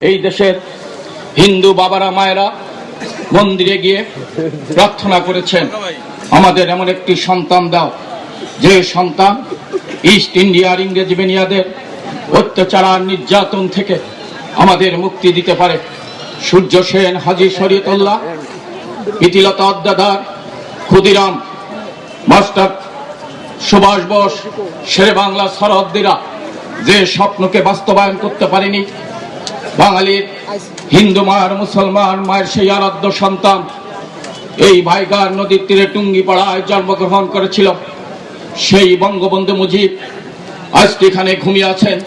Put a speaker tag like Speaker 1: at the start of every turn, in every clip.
Speaker 1: এই দেশের হিন্দু বাবারা মায়েরা মন্দিরে গিয়ে প্রার্থনা করেছেন, আমাদের এমন একটি সন্তান দাও যে সন্তান ইস্ট ইন্ডিয়ার ইংরেজ বেনিয়াদের অত্যাচার আর নির্যাতন থেকে আমাদের মুক্তি দিতে পারে। সূর্য সেন, হাজী শরীয়তুল্লাহ, প্রীতিলতা অদ্দাদার, ক্ষুদিরাম, মাস্টার সুভাষ বোস, শেরে বাংলা সরহদ্দিরা যে স্বপ্নকে বাস্তবায়ন করতে পারেনি, বাঙালির হিন্দু মায়ের মুসলমান মায়ের সেই আরাধ্য সন্তান এই ভাইগার নদীর তীরে টুঙ্গিপাড়ায় জন্মগ্রহণ করেছিল, সেই বঙ্গবন্ধু মুজিব আজকে এখানে ঘুমিয়ে আছেন।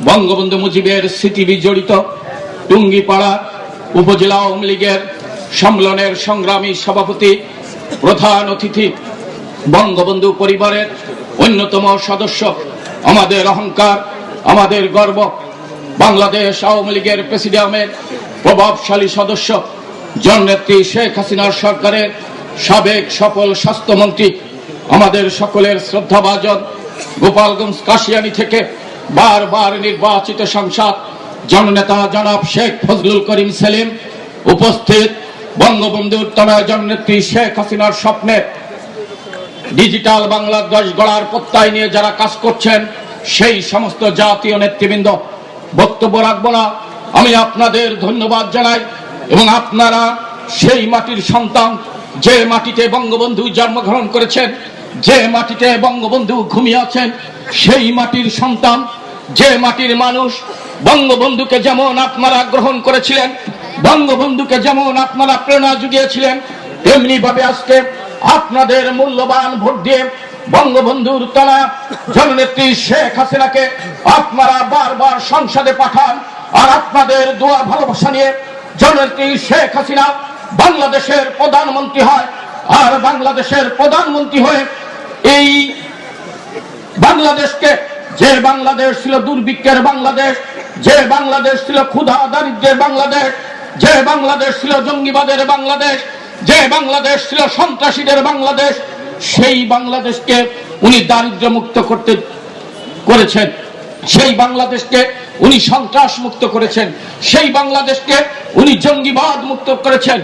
Speaker 1: বঙ্গবন্ধু মুজিবের স্মৃতি বিজড়িত টুঙ্গিপাড়া উপজেলা আওয়ামী লীগের সম্মেলনের সংগ্রামী সভাপতি, প্রধান অতিথি, বঙ্গবন্ধু পরিবারের অন্যতম সদস্য, আমাদের অহংকার, আমাদের গর্ব, বাংলাদেশ আওয়ামী লীগের প্রেসিডিয়ামের প্রভাবশালী সদস্য, জননেত্রী শেখ হাসিনার সরকারের সাবেক সফল স্বাস্থ্যমন্ত্রী, আমাদের সকলের শ্রদ্ধাভাজন গোপালগঞ্জ কাশিয়ানী থেকে বারবার নির্বাচিত সাংসদ জননেতা জনাব শেখ ফজলুল করিম সেলিম, উপস্থিত বঙ্গবন্ধুর তনয়া জননেত্রী শেখ হাসিনার স্বপ্নের ডিজিটাল বাংলাদেশ গড়ার প্রত্যয় নিয়ে যারা কাজ করছেন, সেই সমস্ত জাতীয় নেতৃবৃন্দ, বক্তব্য রাখবো না, আমি আপনাদের ধন্যবাদ জানাই। এবং আপনারা সেই মাটির সন্তান, যে মাটিতে বঙ্গবন্ধু জন্মগ্রহণ করেছেন, যে মাটিতে বঙ্গবন্ধু ঘুমিয়ে আছেন, সেই মাটির সন্তান, যে মাটির মানুষ বঙ্গবন্ধুকে যেমন আপনারা গ্রহণ করেছিলেন, বঙ্গবন্ধুকে যেমন আপনারা প্রেরণা জুগিয়েছিলেন, তেমনি ভাবে আজকে আপনাদের মূল্যবান ভোট দিয়ে বঙ্গবন্ধুর তনয়া জননেত্রী শেখ হাসিনাকে আপনারা বারবার সংসদে পাঠান। আর আপনাদের দোয়া ভালোবাসা নিয়ে জননেত্রী শেখ হাসিনা বাংলাদেশের প্রধানমন্ত্রী হয়। আর বাংলাদেশের প্রধানমন্ত্রী হয়ে এই বাংলাদেশকে, যে বাংলাদেশ ছিল দুর্ভিক্ষের বাংলাদেশ, যে বাংলাদেশ ছিল ক্ষুধা দারিদ্র্যের বাংলাদেশ, যে বাংলাদেশ ছিল জঙ্গিবাদের বাংলাদেশ, যে বাংলাদেশ ছিল সন্ত্রাসীদের বাংলাদেশ, সেই বাংলাদেশকে উনি দারিদ্র্য মুক্ত করেছেন, সেই বাংলাদেশকে উনি সন্ত্রাস মুক্ত করেছেন, সেই বাংলাদেশকে উনি জঙ্গিবাদ মুক্ত করেছেন।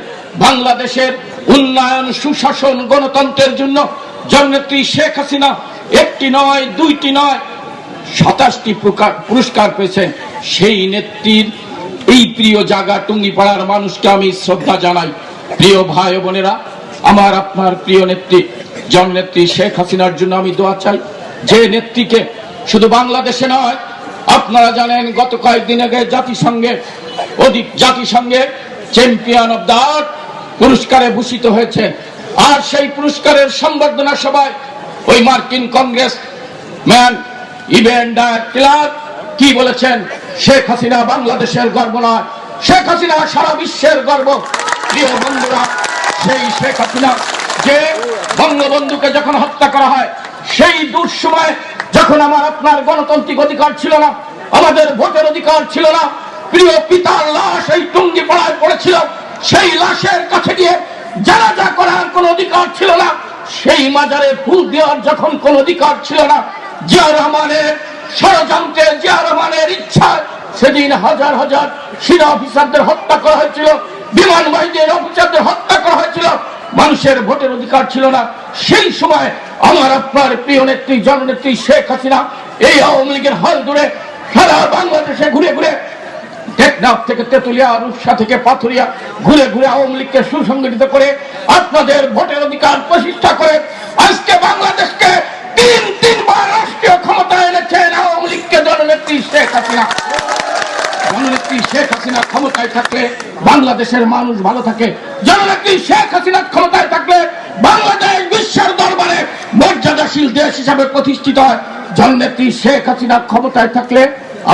Speaker 1: বাংলাদেশের উন্নয়ন, সুশাসন, গণতন্ত্রের জন্য জননেত্রী শেখ হাসিনা একটি নয়, দুইটি নয়, 27টি পুরস্কার পেয়েছেন। সেই নেত্রীর এই প্রিয় জায়গা টুঙ্গিপাড়ার মানুষকে আমি শ্রদ্ধা জানাই। প্রিয় ভাই বোনেরা, আমার আপনার প্রিয় নেত্রী জননেত্রী শেখ হাসিনার জন্য আমি দোয়া চাই, যে নেত্রীকে শুধু বাংলাদেশে নয়, আপনারা জানেন গত কয়েকদিন আগে জাতিসংঘে চ্যাম্পিয়ন অব দ্য আর্থ পুরস্কারে ভূষিত হয়েছে। আর সেই পুরস্কারের সংবর্ধনা সভায় ওই মার্কিন কংগ্রেস ম্যান ইভেন ক্লার্ক কি বলেছেন? শেখ হাসিনা বাংলাদেশের গর্ব নয়, শেখ হাসিনা সারা বিশ্বের গর্ব। প্রিয় বন্ধুরা, সেই শেখ হাসিনা যে বঙ্গবন্ধুকে যখন হত্যা করা হয়, সেই দুঃসময় যখন আমার আপনার গণতান্ত্রিক অধিকার ছিল না, আমাদের ভোটের অধিকার ছিল না, প্রিয় পিতার লাশ এই টুঙ্গিপাড়ায় পড়েছিল, সেই লাশের কাছে গিয়ে জানাজা করার কোন অধিকার ছিল না, সেই মাজারে ফুল দেওয়ার যখন কোন অধিকার ছিল না, জিয়া রহমানের ষড়যন্ত্রে, জিয়া রহমানের ইচ্ছায় সেদিন হাজার হাজার সেনা অফিসারদের হত্যা করা হয়েছিল, বিমান বাহিনীর অফিসারদের হত্যা করা হয়েছিল, মানুষের ভোটের অধিকার ছিল না। সেই সময় আমার আপনার প্রিয় নেত্রী জননেত্রী শেখ হাসিনা এই আওয়ামী লীগের হাল ধরে সারা বাংলাদেশে ঘুরে ঘুরে, টেকনাফ থেকে তেতুলিয়া, রূপসা থেকে পাথুরিয়া, ঘুরে ঘুরে আওয়ামী লীগকে সুসংগঠিত করে আপনাদের ভোটের অধিকার প্রতিষ্ঠা করে আজকে বাংলাদেশকে তিনবার রাষ্ট্রীয় ক্ষমতায় এনেছেন আওয়ামী লীগকে জননেত্রী শেখ হাসিনা। জননেত্রী শেখ হাসিনা ক্ষমতায় থাকলে বাংলাদেশের মানুষ ভালো থাকে। জননেত্রী শেখ হাসিনা ক্ষমতায় থাকলে বাংলাদেশ বিশ্বের দরবারে মর্যাদাশীল দেশ হিসাবে প্রতিষ্ঠিত হয়। জননেত্রী শেখ হাসিনা ক্ষমতায় থাকলে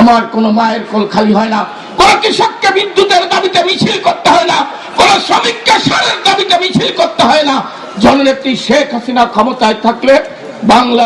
Speaker 1: আমার কোন মায়ের কোল খালি হয় না, কোন কৃষককে বিদ্যুতের দাবিতে মিছিল করতে হয় না, কোন শ্রমিককে সারের দাবিতে মিছিল করতে হয় না। জননেত্রী শেখ হাসিনা ক্ষমতায় থাকলে বাংলা